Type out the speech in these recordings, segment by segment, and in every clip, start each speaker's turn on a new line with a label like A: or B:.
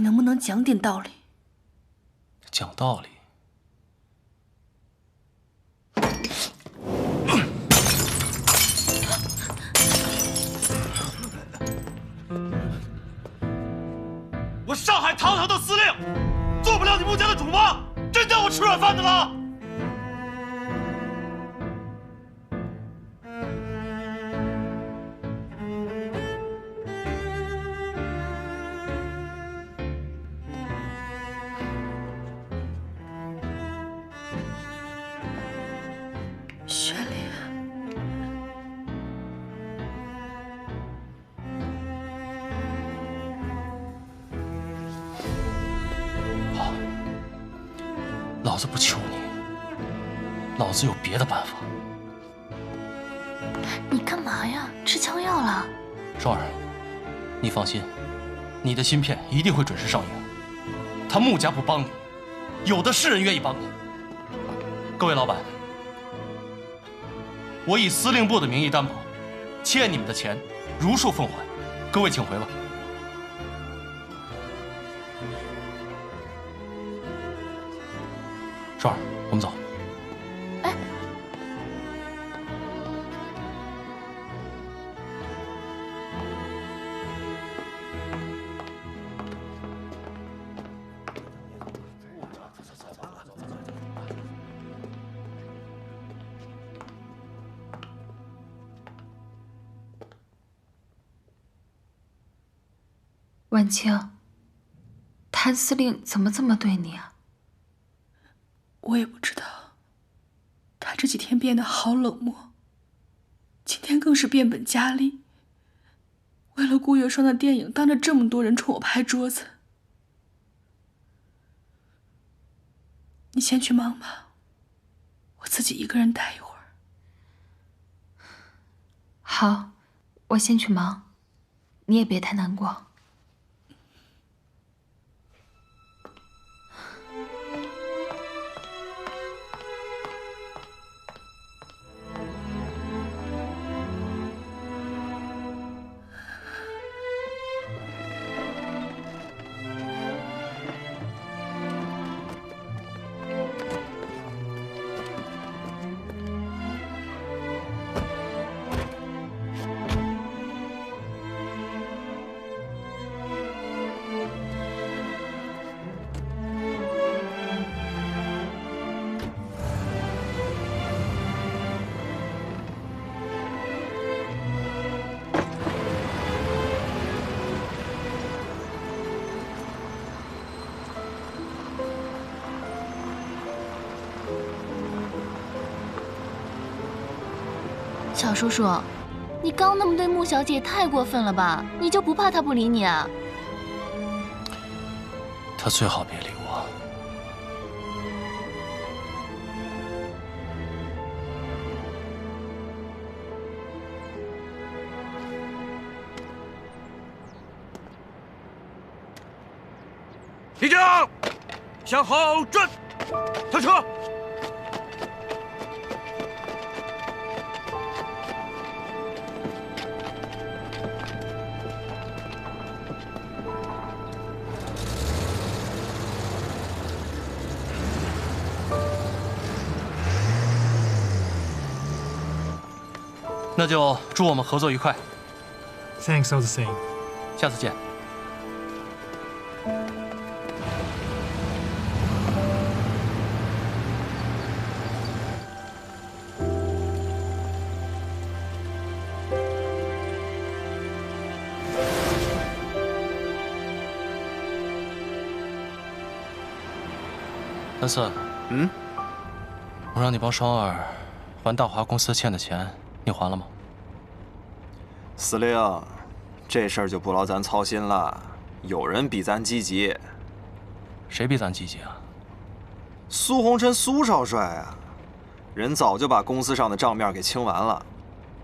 A: 能不能讲点道理？
B: 讲道理。
C: 我上海堂堂的司令，做不了你穆家的主吗？真当我吃软饭的了？
A: 雪莲，
B: 好，老子不求你，老子有别的办法。
D: 你干嘛呀？吃枪药了？
B: 双儿，你放心，你的芯片一定会准时上映。他穆家不帮你，有的是人愿意帮你。各位老板，我以司令部的名义担保，欠你们的钱如数奉还。各位请回吧。双儿，我们走。
D: 哎，
E: 婉清，谭司令怎么这么对你啊？
A: 我也不知道，他这几天变得好冷漠，今天更是变本加厉。为了顾月霜的电影，当着这么多人冲我拍桌子。你先去忙吧，我自己一个人待一会儿。
E: 好，我先去忙，你也别太难过。
D: 小叔叔，你刚那么对穆小姐太过分了吧？你就不怕她不理你啊？
B: 他最好别理我。
C: 立正，向后转，停车。
B: 那就祝我们合作愉快。
F: Thanks all the same.
B: 下次见。谭四，我让你帮双儿还大华公司欠的钱，你还了吗？
G: 司令，这事儿就不劳咱操心了，有人比咱积极。
B: 谁比咱积极啊？
G: 苏红琛苏少帅啊，人早就把公司上的账面给清完了，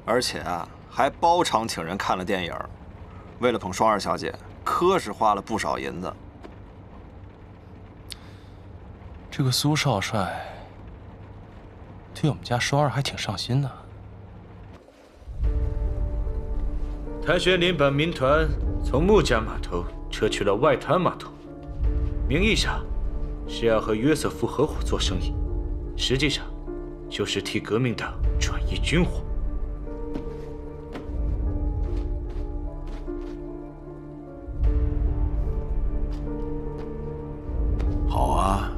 G: 而且啊还包场请人看了电影，为了捧双儿小姐，可是花了不少银子。
B: 这个苏少帅对我们家双儿还挺上心的。
H: 谭玄林把民团从穆家码头撤去了外滩码头，名义上是要和约瑟夫合伙做生意，实际上就是替革命党转移军火。
I: 好啊，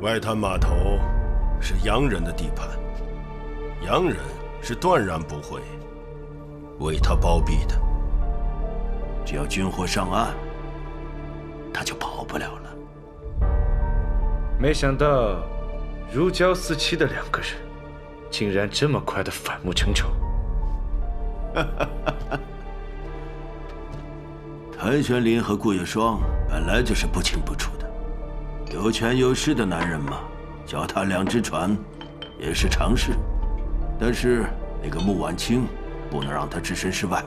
I: 外滩码头是洋人的地盘，洋人是断然不会为他包庇的。只要军火上岸，他就跑不了了。
H: 没想到如胶似漆的两个人，竟然这么快的反目成仇。
I: 谭玄林和顾月霜本来就是不清不楚的，有权有势的男人嘛，脚踏两只船也是常事。但是那个穆婉清不能让他置身事外，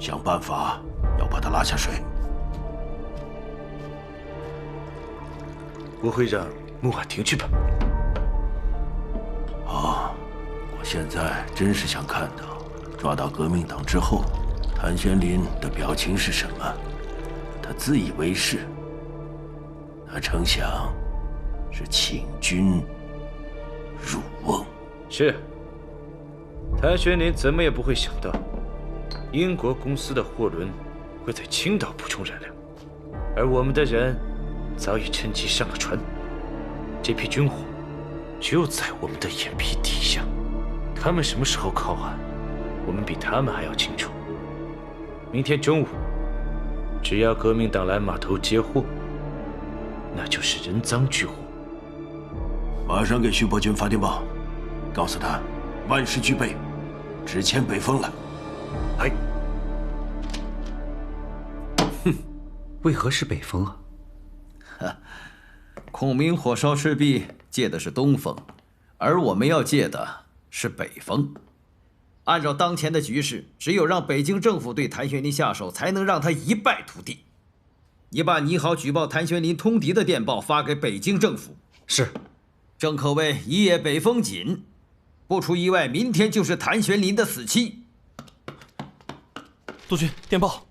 I: 想办法要把他拉下水。
H: 我会让穆婉婷去吧。
I: 好，我现在真是想看到抓到革命党之后，谭玄林的表情是什么？他自以为是，他成想是请君入瓮。
H: 是。谭玄林怎么也不会想到，英国公司的货轮会在青岛补充燃料，而我们的人早已趁机上了船。这批军火就在我们的眼皮底下，他们什么时候靠岸，我们比他们还要清楚。明天中午，只要革命党来码头接货，那就是人赃俱获。
I: 马上给徐伯钧发电报，告诉他万事俱备，只欠北风了。
H: 哎，
J: 为何是北风啊？
K: 孔明火烧赤壁借的是东风，而我们要借的是北风。按照当前的局势，只有让北京政府对谭玄林下手，才能让他一败涂地。你把拟好举报谭玄林通敌的电报发给北京政府。
J: 是。
K: 正可谓一夜北风紧，不出意外，明天就是谭玄林的死期。
B: 督军，电报。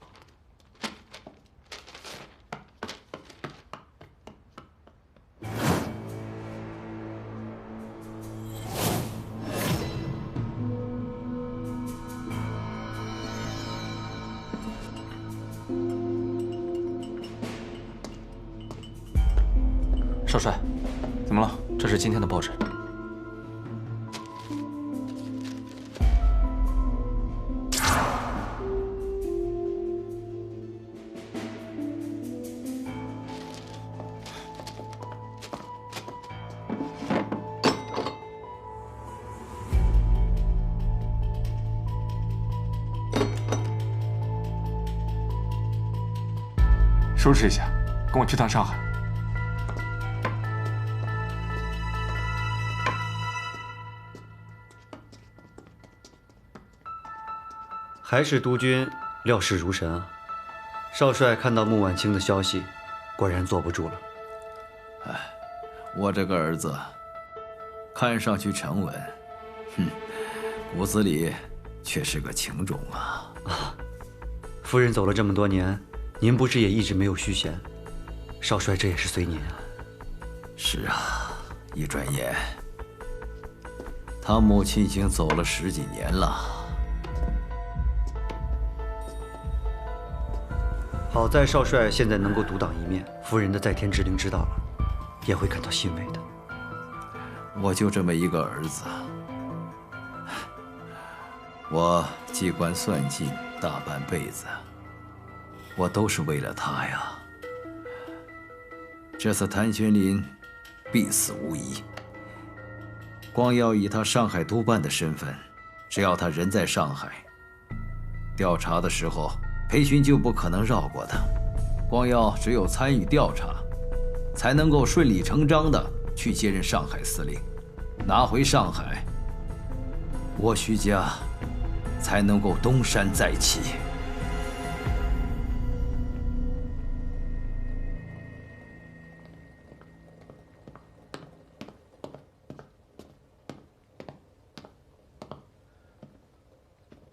B: 少帅，怎么了？这是今天的报纸。
F: 收拾一下，跟我去趟上海。
J: 还是督军料事如神啊！少帅看到穆婉清的消息，果然坐不住了。
K: 哎，我这个儿子，看上去沉稳，骨子里却是个情种啊！
J: 夫人走了这么多年，您不是也一直没有续弦？少帅这也是随您啊。
K: 是啊，一转眼，他母亲已经走了10几年了。
J: 好在少帅现在能够独当一面，夫人的在天之灵知道了，也会感到欣慰的。
K: 我就这么一个儿子，我机关算尽大半辈子，我都是为了他呀。这次谭玄林必死无疑，光要以他上海督办的身份，只要他人在上海，调查的时候裴勋就不可能绕过他。光耀只有参与调查，才能够顺理成章地去接任上海司令，拿回上海，我徐家才能够东山再起。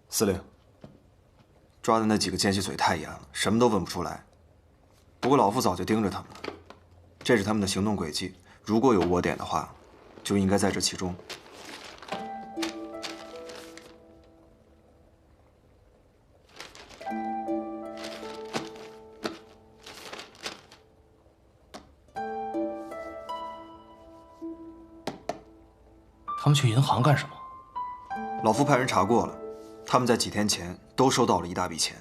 G: 司令，抓的那几个奸细嘴太严了，什么都问不出来。不过老夫早就盯着他们了，这是他们的行动轨迹。如果有窝点的话，就应该在这其中。
B: 他们去银行干什么？
G: 老夫派人查过了，他们在几天前都收到了一大笔钱，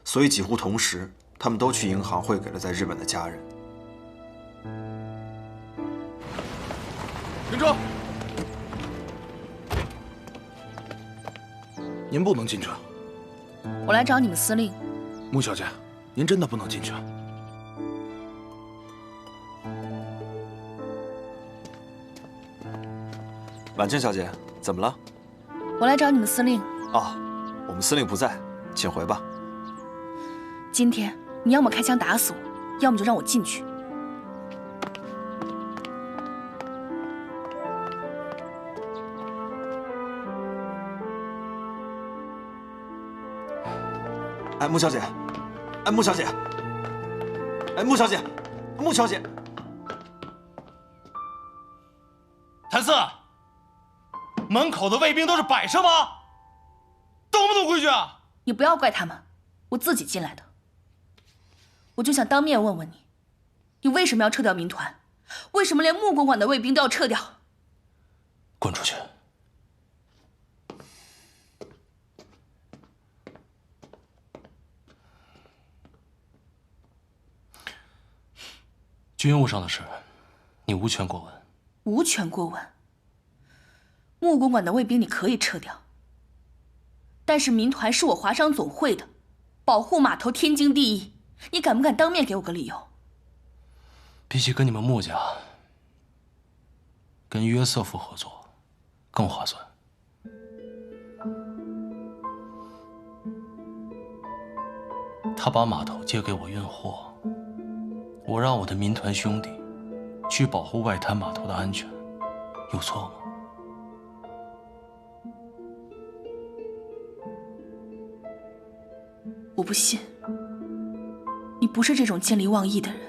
G: 所以几乎同时，他们都去银行汇给了在日本的家人。
C: 停车！您不能进去。
D: 我来找你们司令。
C: 穆小姐，您真的不能进去。
G: 婉清小姐，怎么了？
D: 我来找你们司令。
G: 哦，我们司令不在，请回吧。
D: 今天你要么开枪打死我，要么就让我进去。
G: 哎，穆小姐，哎，穆小姐，哎，穆小姐，穆小姐，
B: 谭四，门口的卫兵都是摆设吗？懂不懂规矩啊？
D: 你不要怪他们，我自己进来的。我就想当面问问你，你为什么要撤掉民团？为什么连穆公馆的卫兵都要撤掉？
B: 滚出去！军务上的事，你无权过问。
D: 无权过问。穆公馆的卫兵你可以撤掉，但是民团是我华商总会的，保护码头天经地义。你敢不敢当面给我个理由？
B: 比起跟你们穆家，跟约瑟夫合作更划算。他把码头借给我运货。我让我的民团兄弟去保护外滩码头的安全，有错吗？
D: 我不信，你不是这种见利忘义的人。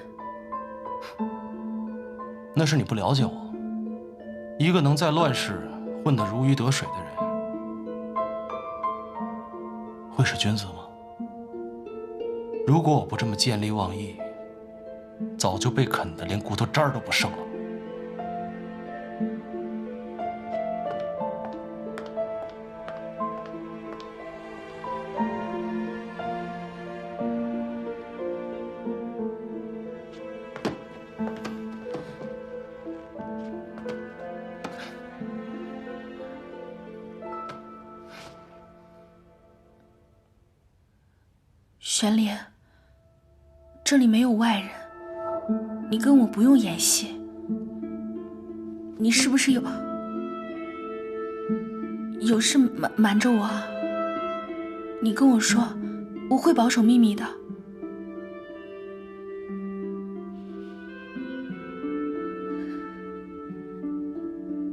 B: 那是你不了解我。一个能在乱世混得如鱼得水的人，会是君子吗？如果我不这么见利忘义，早就被啃得连骨头渣儿都不剩了。
A: 玄莲，这里没有外人。你跟我不用演戏，你是不是有事瞒着我？你跟我说，我会保守秘密的。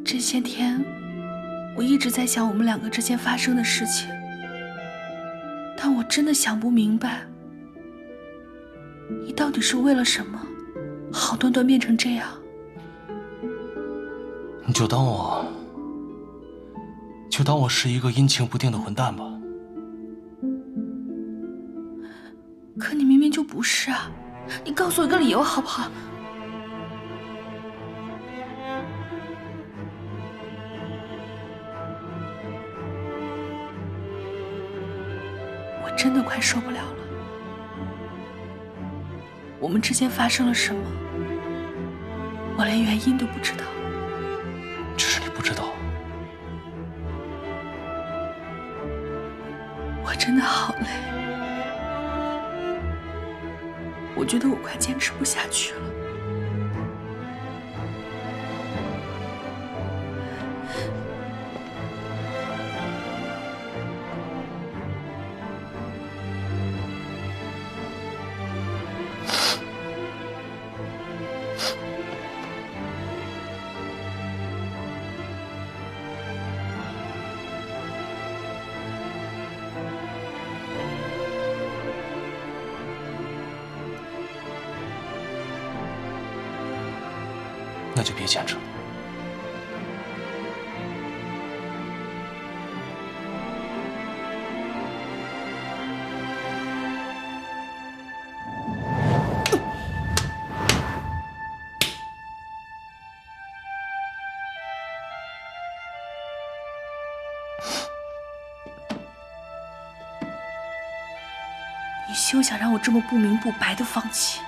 A: 这些天，我一直在想我们两个之间发生的事情，但我真的想不明白，你到底是为了什么？好端端变成这样，
B: 你就当我是一个阴晴不定的混蛋吧。
A: 可你明明就不是啊！你告诉我一个理由好不好？我真的快受不了了。我们之间发生了什么？我连原因都不知道。
B: 只是你不知道。
A: 我真的好累，我觉得我快坚持不下去了。
B: 那就别坚持了。
A: 你休想让我这么不明不白的放弃！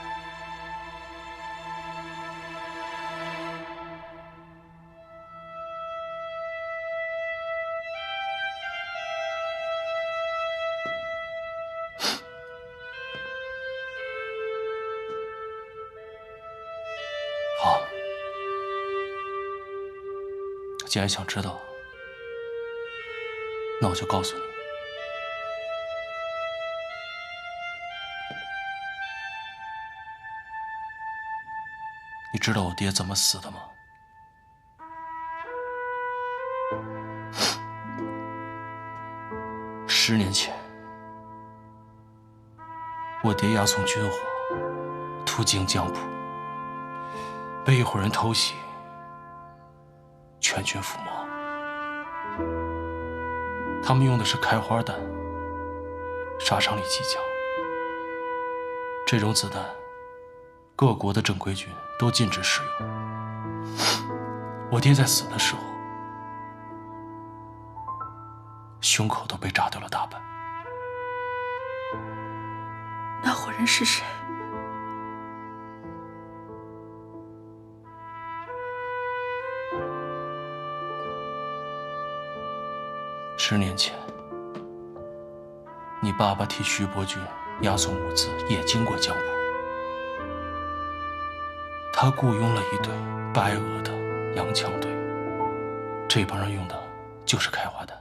B: 好，既然想知道，那我就告诉你。你知道我爹怎么死的吗？10年前，我爹押送军火，途经江浦，被一伙人偷袭，全军覆没。他们用的是开花弹，杀伤力极强。这种子弹，各国的正规军都禁止使用。我爹在死的时候，胸口都被炸掉了大半。
A: 那伙人是谁？10
B: 年前，你爸爸替徐伯钧押送物资，也经过江浦。他雇佣了一队白俄的洋枪队，这帮人用的就是开花弹。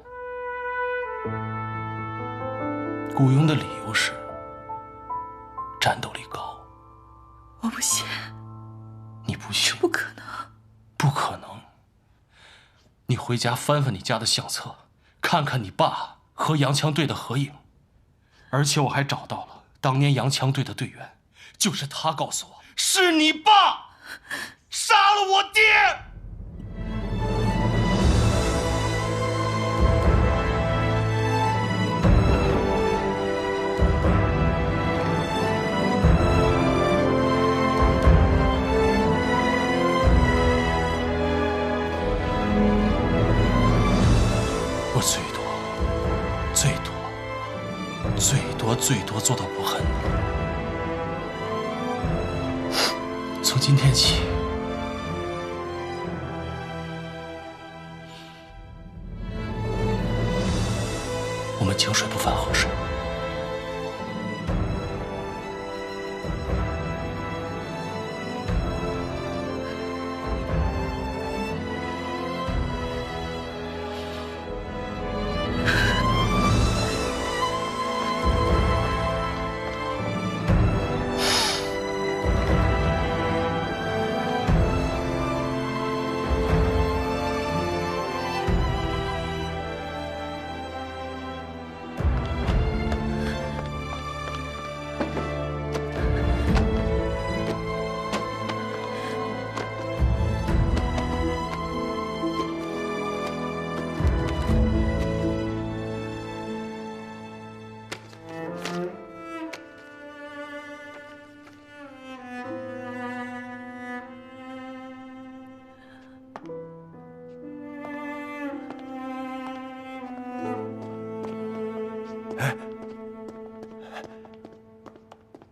B: 雇佣的理由是战斗力高。
A: 我不信。
B: 你不信？
A: 不可能。
B: 不可能。你回家翻翻你家的相册，看看你爸和洋枪队的合影。而且我还找到了当年洋枪队的队员，就是他告诉我，是你爸杀了我爹。我最多做到不恨你。从今天起，我们井水不犯河水。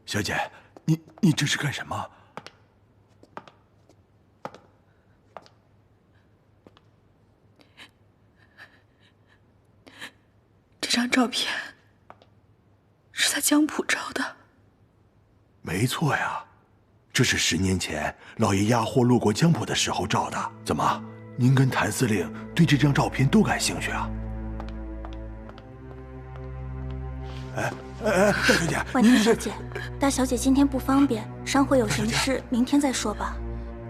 L: 小姐，你这是干什么？
A: 这张照片是在江浦照的。
L: 没错呀，这是10年前老爷押货路过江浦的时候照的。怎么，您跟谭司令对这张照片都感兴趣啊？大小姐，
M: 婉婷小姐，大小姐今天不方便，商会有什么事，明天再说吧。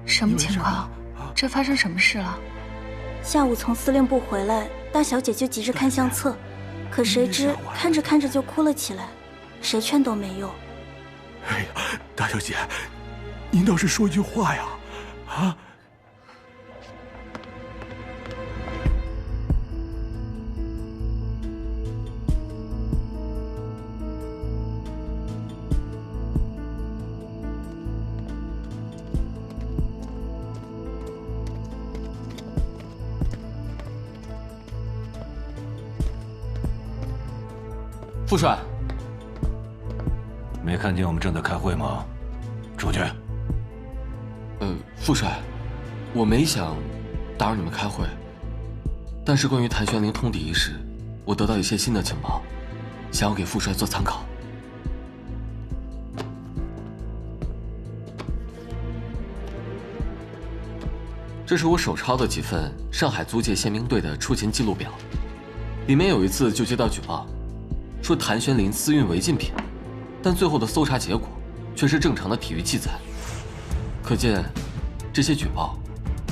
E: 什么情况？这发生什么事了？
M: 下午从司令部回来，大小姐就急着看相册，可谁知看着看着就哭了起来，谁劝都没用。
L: 哎呀，大小姐，您倒是说句话呀！啊，
N: 副帅，
I: 没看见我们正在开会吗？出去。
N: 副帅，我没想打扰你们开会，但是关于谭玄灵通敌一事，我得到一些新的情报，想要给副帅做参考。这是我手抄的几份上海租界宪兵队的出勤记录表，里面有一次就接到举报，说谭玄灵私运违禁品，但最后的搜查结果却是正常的体育记载，可见这些举报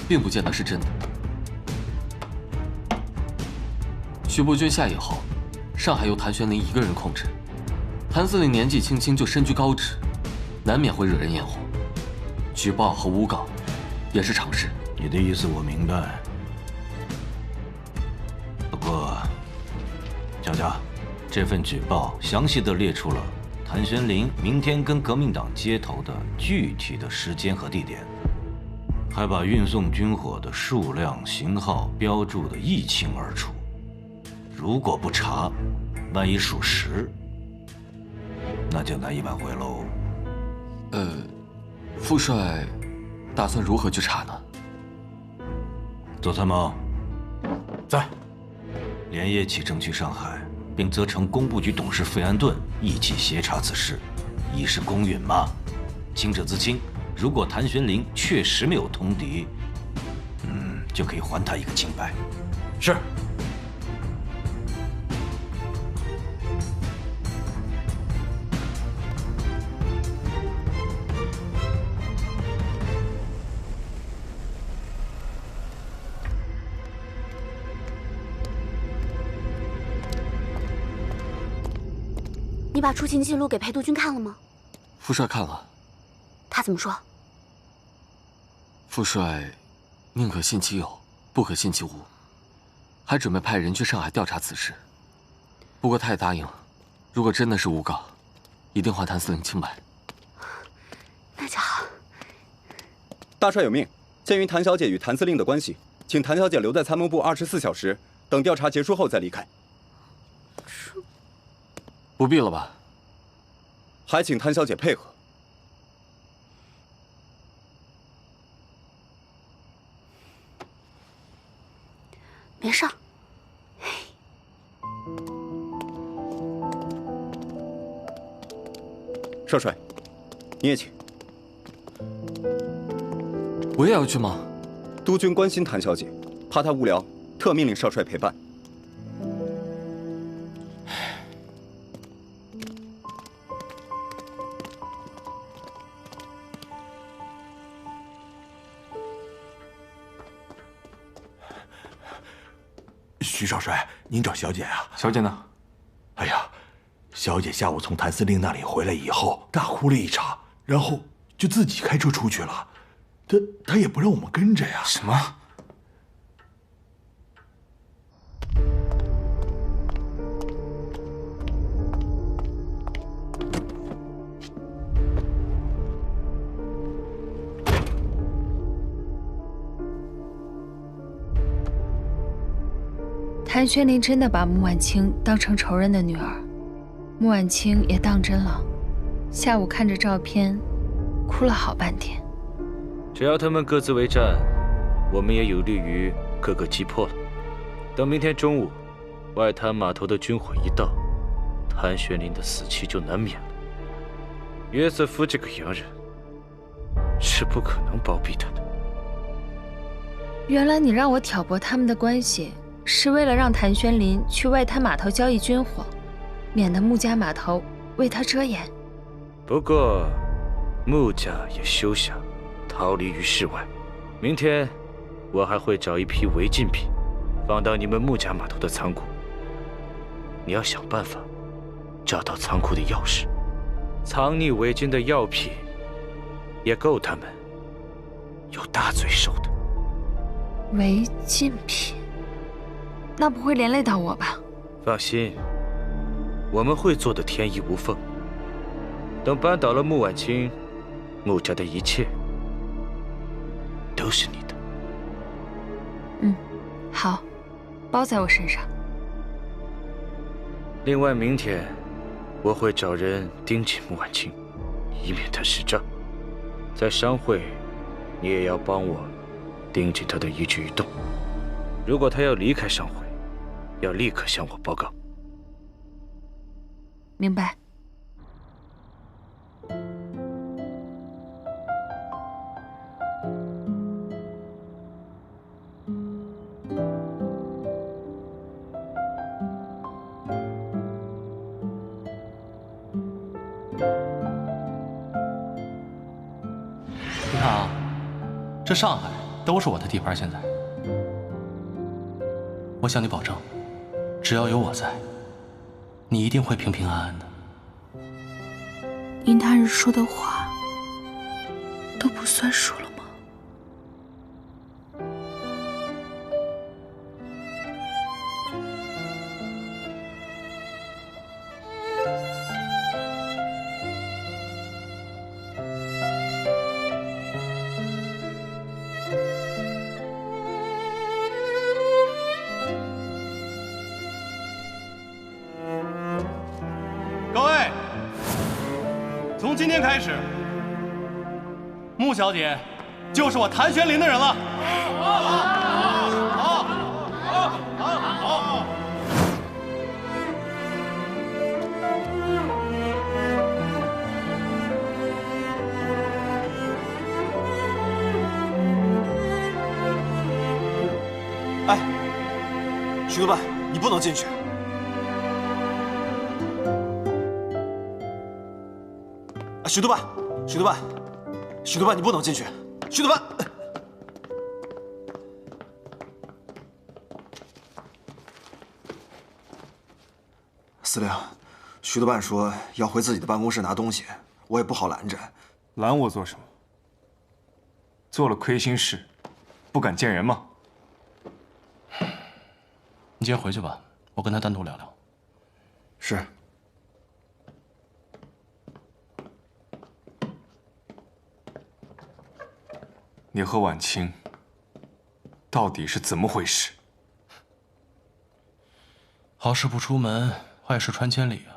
N: 并不见得是真的。徐伯钧下野后，上海由谭玄灵一个人控制，谭司令年纪轻轻就身居高职，难免会惹人眼红，举报和诬告也是常事。
I: 你的意思我明白，不过，佳佳，这份举报详细地列出了谭玄灵明天跟革命党接头的具体的时间和地点，还把运送军火的数量、型号标注得一清二楚。如果不查，万一属实，那就难以挽回喽。
N: 副帅打算如何去查呢？
I: 左参谋
F: 在，
I: 连夜启程去上海，并责成工部局董事费安顿一起协查此事，以示公允嘛。清者自清，如果谭玄灵确实没有通敌，就可以还他一个清白。
F: 是。
O: 你把出勤记录给裴督军看了吗？
N: 副帅看了。
O: 他怎么说？
N: 副帅宁可信其有，不可信其无，还准备派人去上海调查此事。不过他也答应，如果真的是诬告，一定还谭司令清白。
O: 那就好。
P: 大帅有命，鉴于谭小姐与谭司令的关系，请谭小姐留在参谋部24小时，等调查结束后再离开。
N: 不必了吧？
P: 还请谭小姐配合。
O: 没事。
P: 少帅，你也请。
N: 我也要去吗？
P: 督军关心谭小姐，怕她无聊，特命令少帅陪伴。
L: 徐少帅，您找小姐啊？
F: 小姐呢？
L: 哎呀，小姐下午从谭司令那里回来以后，大哭了一场，然后就自己开车出去了。她也不让我们跟着呀。
F: 什么？
E: 谭玄灵真的把穆婉清当成仇人的女儿，穆婉清也当真了。下午看着照片，哭了好半天。
H: 只要他们各自为战，我们也有利于各个击破了。等明天中午，外滩码头的军火一到，谭玄灵的死期就难免了。约瑟夫这个洋人是不可能包庇他的。
E: 原来你让我挑拨他们的关系，是为了让谭玄灵去外滩码头交易军火，免得穆家码头为他遮掩。
H: 不过，穆家也休想逃离于世外。明天，我还会找一批违禁品，放到你们穆家码头的仓库。你要想办法找到仓库的钥匙，藏匿伪军的药品，也够他们有大罪受的。
E: 违禁品？那不会连累到我吧？
H: 放心，我们会做得天衣无缝。等扳倒了穆婉清，穆家的一切都是你的。
E: 好，包在我身上。
H: 另外，明天我会找人盯紧穆婉清，以免他失诈。在商会，你也要帮我盯紧他的一举一动。如果他要离开商会，要立刻向我报告。
E: 明白。
B: 你看啊，这上海都是我的地盘。现在，我向你保证，只要有我在，你一定会平平安安的。
A: 你那日说的话都不算数了吗？
C: 各位，从今天开始，穆小姐就是我谭玄林的人了。
G: 哎，徐督办，你不能进去。徐督办，徐督办，徐督办，你不能进去。徐督办，司令，徐督办说要回自己的办公室拿东西，我也不好拦着。
F: 拦我做什么？做了亏心事，不敢见人吗？
B: 你先回去吧，我跟他单独聊聊。
G: 是。
F: 你和婉清到底是怎么回事？
B: 好事不出门，坏事传千里啊！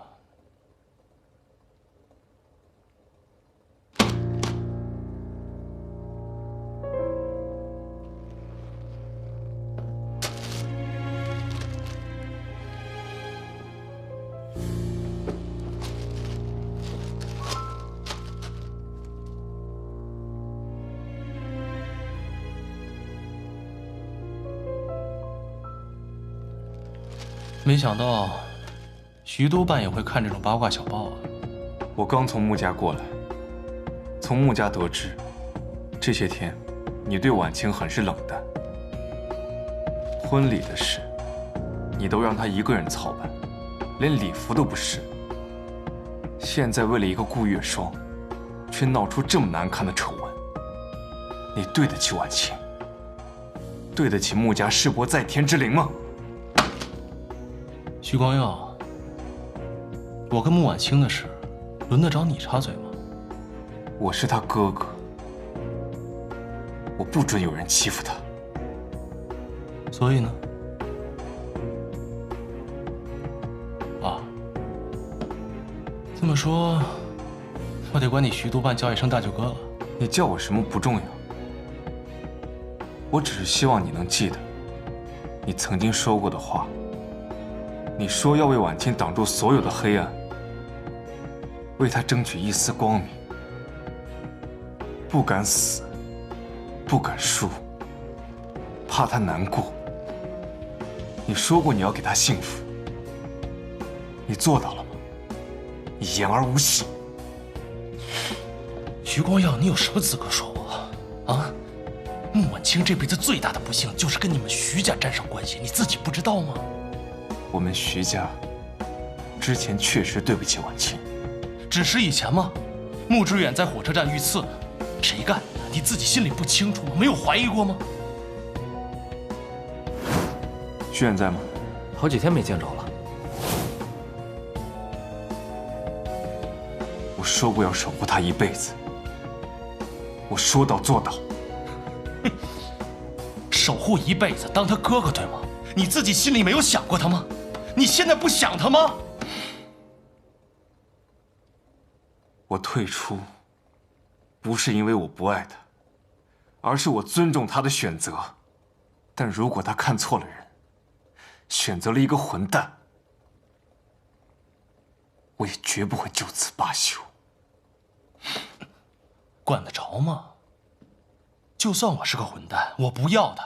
B: 没想到，徐督办也会看这种八卦小报啊！
F: 我刚从穆家过来，从穆家得知，这些天你对婉清很是冷淡。婚礼的事，你都让她一个人操办，连礼服都不是。现在为了一个顾月霜，却闹出这么难看的丑闻，你对得起婉清？对得起穆家世伯在天之灵吗？
B: 徐光耀，我跟穆婉清的事，轮得着你插嘴吗？
F: 我是他哥哥，我不准有人欺负他。
B: 所以呢？啊，这么说，我得管你徐督办叫一声大舅哥了。
F: 你叫我什么不重要，我只是希望你能记得，你曾经说过的话。你说要为婉清挡住所有的黑暗，为她争取一丝光明。不敢死，不敢输，怕她难过。你说过你要给她幸福，你做到了吗？你言而无信。
B: 徐光耀，你有什么资格说我？啊？穆婉清这辈子最大的不幸就是跟你们徐家沾上关系，你自己不知道吗？
F: 我们徐家之前确实对不起婉清，
B: 只是以前吗？穆志远在火车站遇刺，谁干的？你自己心里不清楚吗？没有怀疑过吗？
F: 徐远在吗？
Q: 好几天没见着了。
F: 我说过要守护他一辈子，我说到做到。
B: 哼，守护一辈子，当他哥哥对吗？你自己心里没有想过他吗？你现在不想他吗？
F: 我退出，不是因为我不爱他，而是我尊重他的选择。但如果他看错了人，选择了一个混蛋，我也绝不会就此罢休。
B: 管得着吗？就算我是个混蛋，我不要他，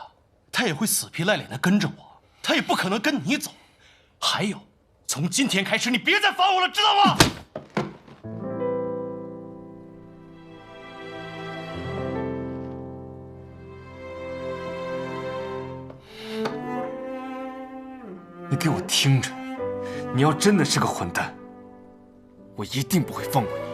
B: 他也会死皮赖脸的跟着我，他也不可能跟你走。还有，从今天开始，你别再烦我了，知道吗？
F: 你给我听着，你要真的是个混蛋，我一定不会放过你。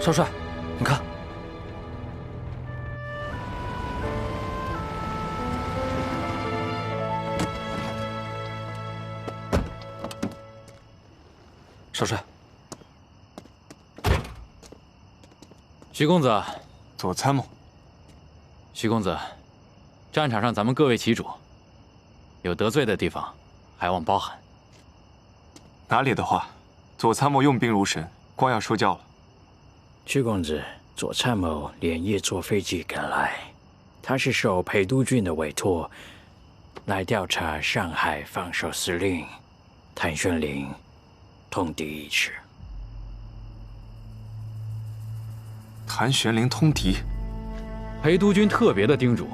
Q: 少帅，你看。少帅，
R: 徐公子，
F: 左参谋。
R: 徐公子，战场上咱们各为其主，有得罪的地方，还望包涵。
F: 哪里的话，左参谋用兵如神，光耀说教了。
S: 徐公子，左参谋连夜坐飞机赶来，他是受裴督军的委托，来调查上海防守司令谭宣林通敌一事。
F: 谭玄龄通敌，
R: 裴督军特别的叮嘱，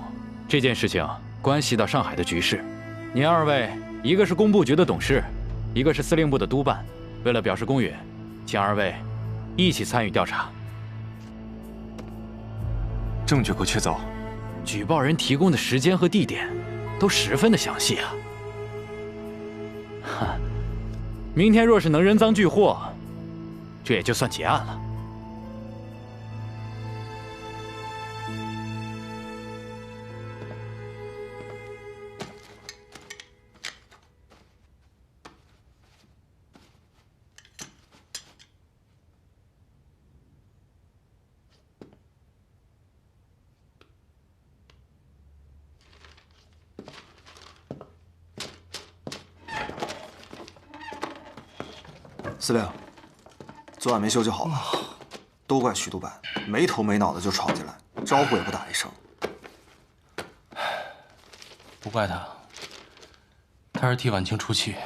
R: 这件事情关系到上海的局势。您二位，一个是工部局的董事，一个是司令部的督办，为了表示公允，请二位一起参与调查。
F: 证据可确凿，
R: 举报人提供的时间和地点都十分的详细啊。哈，明天若是能人赃俱获，这也就算结案了。
G: 司令，昨晚没休息好吧？都怪徐督办，没头没脑的就闯进来，招呼也不打一声。
B: 不怪他，他是替晚清出气。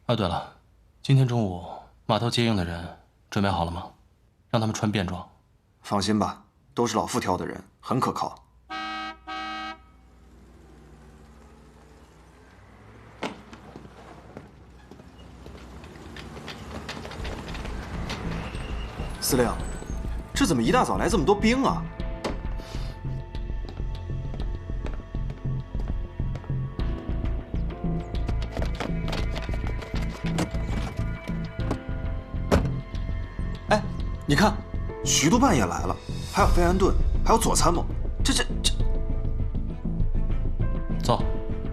B: 啊，对了，今天中午码头接应的人准备好了吗？让他们穿便装。
G: 放心吧，都是老傅挑的人，很可靠。司令，这怎么一大早来这么多兵啊？哎，你看，徐督办也来了，还有费安顿，还有左参谋，这……
B: 走，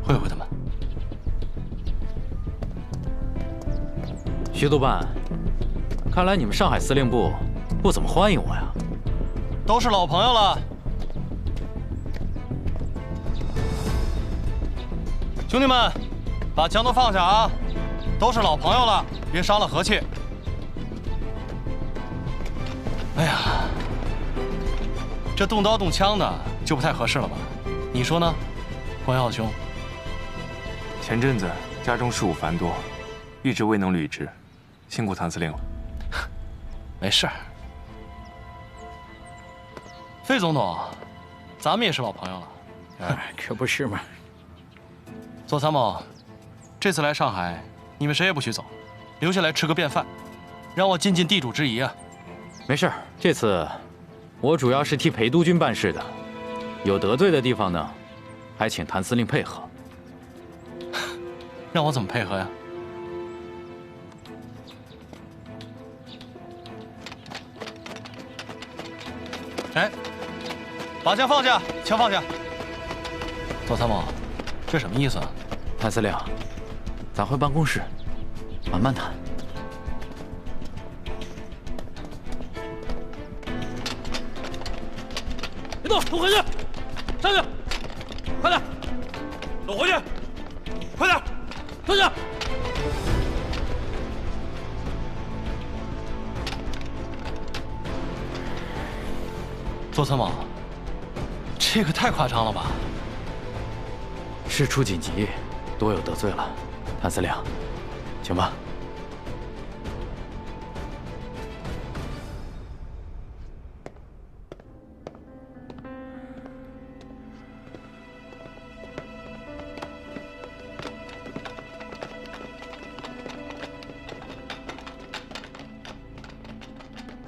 B: 会会他们。
R: 徐督办。看来你们上海司令部不怎么欢迎我呀。
C: 都是老朋友了，兄弟们，把枪都放下啊！都是老朋友了，别伤了和气。哎呀，这动刀动枪的就不太合适了吧？你说呢，光耀兄？
F: 前阵子家中事务繁多，一直未能履职，辛苦谭司令了。
B: 没事。费总统，咱们也是老朋友了。
S: 可不是嘛。
B: 左参谋，这次来上海，你们谁也不许走，留下来吃个便饭，让我尽尽地主之谊啊。
R: 没事，这次我主要是替裴督军办事的，有得罪的地方呢，还请谭司令配合。
B: 让我怎么配合呀？
C: 哎，把枪放下，枪放下。
B: 左参谋，这什么意思啊？
R: 谭司令，咱回办公室，慢慢谈。
C: 动，都回去，上去，快点，都回去，快点，坐下。
B: 左参谋，这个太夸张了吧？
R: 事出紧急，多有得罪了，谭司令，请吧。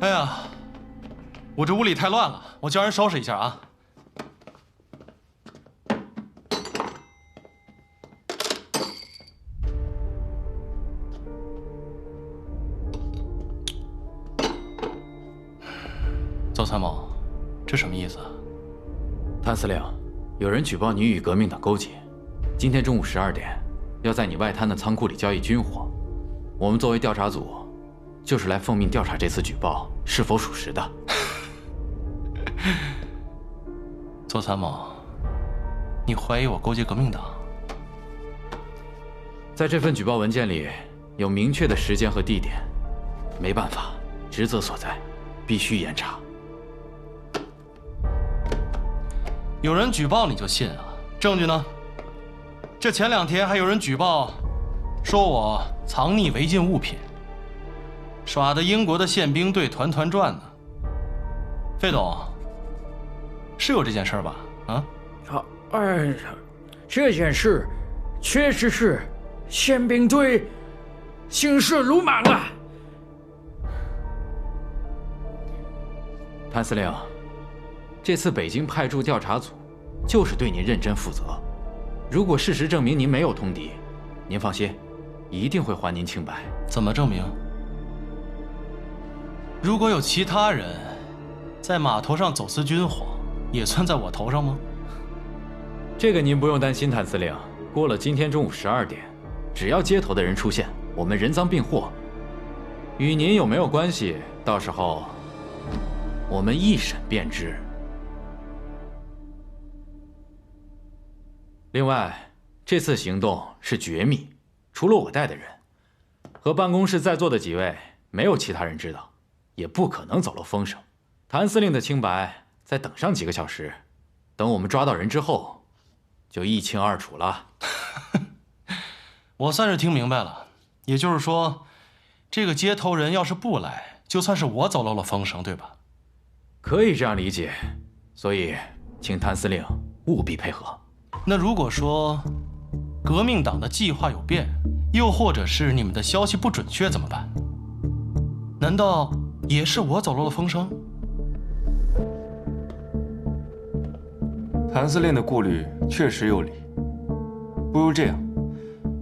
B: 哎呀，我这屋里太乱了，我叫人收拾一下啊。邹参谋，这什么意思啊？
R: 谭司令，有人举报你与革命党勾结，今天中午12点，要在你外滩的仓库里交易军火。我们作为调查组，就是来奉命调查这次举报是否属实的。
B: 邹参谋，你怀疑我勾结革命党？
R: 在这份举报文件里有明确的时间和地点，没办法，职责所在，必须严查。
B: 有人举报你就信啊？证据呢？这前2天还有人举报，说我藏匿违禁物品，耍的英国的宪兵队团团转呢。费董，是有这件事吧？啊？
S: 这件事确实是宪兵队行事鲁莽啊！
R: 谭司令，这次北京派驻调查组就是对您认真负责。如果事实证明您没有通敌，您放心，一定会还您清白。
B: 怎么证明？如果有其他人在码头上走私军火，也算在我头上吗？
R: 这个您不用担心，谭司令。过了今天中午12点，只要接头的人出现，我们人赃并获。与您有没有关系，到时候我们一审便知。另外，这次行动是绝密，除了我带的人和办公室在座的几位，没有其他人知道，也不可能走漏风声。谭司令的清白，再等上几个小时，等我们抓到人之后，就一清二楚了。
B: 我算是听明白了，也就是说，这个接头人要是不来，就算是我走漏了风声，对吧？
R: 可以这样理解，所以请谭司令务必配合。
B: 那如果说革命党的计划有变，又或者是你们的消息不准确怎么办？难道也是我走漏了风声？
F: 谭司令的顾虑确实有理，不如这样，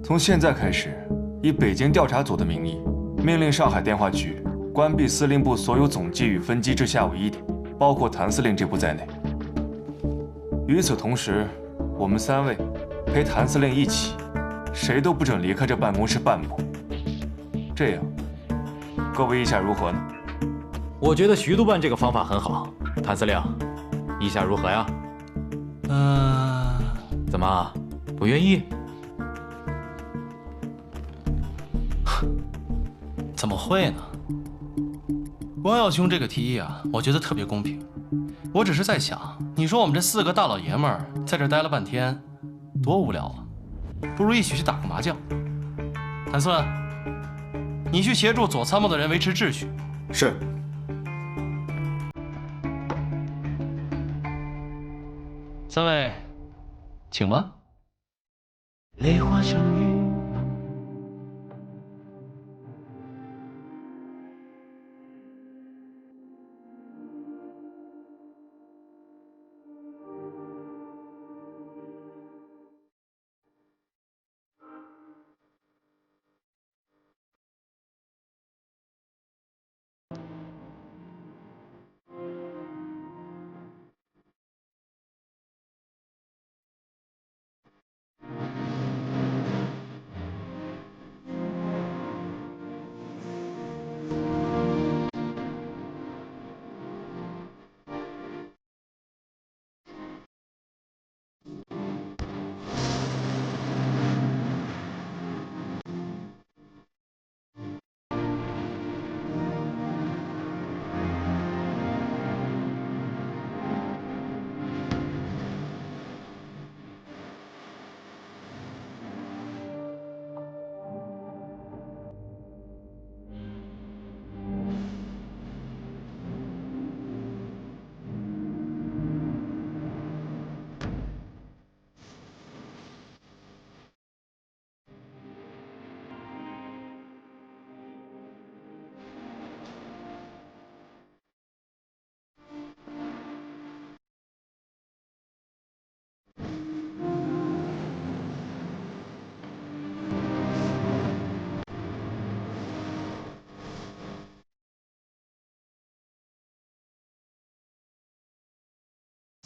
F: 从现在开始，以北京调查组的名义，命令上海电话局关闭司令部所有总机与分机至下午1点，包括谭司令这部在内。与此同时，我们3位陪谭司令一起，谁都不准离开这办公室半步。这样，各位意下如何呢？
R: 我觉得徐督办这个方法很好，谭司令，意下如何呀？怎么不愿意？
B: 怎么会呢？光耀兄这个提议啊，我觉得特别公平。我只是在想，你说我们这4个大老爷们儿在这待了半天，多无聊啊！不如一起去打个麻将。谭四，你去协助左参谋的人维持秩序。
G: 是。
B: 3位，请吧。
T: 泪花相遇。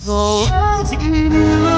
T: 走进你。